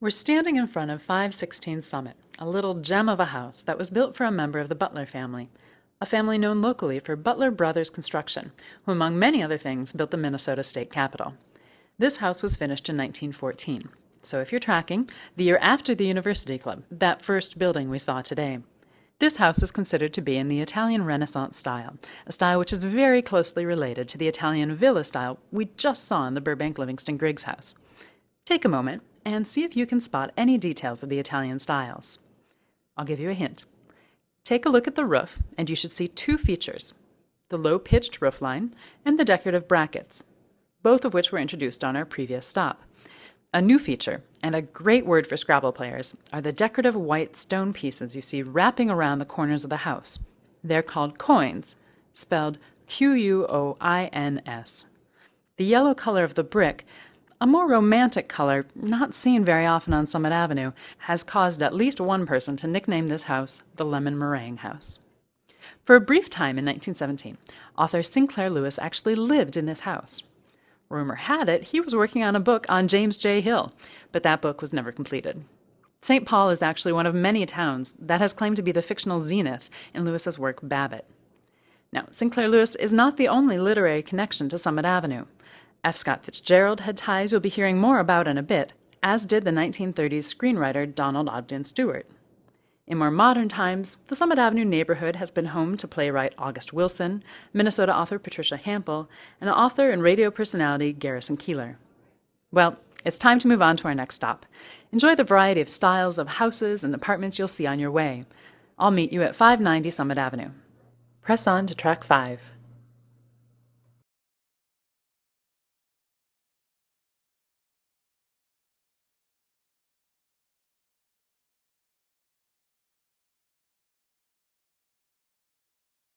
We're standing in front of 516 Summit, a little gem of a house that was built for a member of the Butler family, a family known locally for Butler Brothers Construction, who among many other things built the Minnesota state capitol. This house was finished in 1914, so if you're tracking, the year after the University Club, that first building we saw today. This house is considered to be in the Italian Renaissance style, a style which is very closely related to the Italian villa style we just saw in the Burbank Livingston Griggs house. Take a moment and see if you can spot any details of the Italian styles. I'll give you a hint. Take a look at the roof and you should see two features, the low-pitched roofline and the decorative brackets, both of which were introduced on our previous stop. A new feature, and a great word for Scrabble players, are the decorative white stone pieces you see wrapping around the corners of the house. They're called coins, spelled Quoins. The yellow color of the brick, a more romantic color not seen very often on Summit Avenue, has caused at least one person to nickname this house the Lemon Meringue House. For a brief time in 1917, author Sinclair Lewis actually lived in this house. Rumor had it he was working on a book on James J. Hill, but that book was never completed. St. Paul is actually one of many towns that has claimed to be the fictional zenith in Lewis's work Babbitt. Now, Sinclair Lewis is not the only literary connection to Summit Avenue. F. Scott Fitzgerald had ties you'll be hearing more about in a bit, as did the 1930s screenwriter Donald Ogden Stewart. In more modern times, the Summit Avenue neighborhood has been home to playwright August Wilson, Minnesota author Patricia Hampl, and author and radio personality Garrison Keillor. Well, it's time to move on to our next stop. Enjoy the variety of styles of houses and apartments you'll see on your way. I'll meet you at 590 Summit Avenue. Press on to track 5.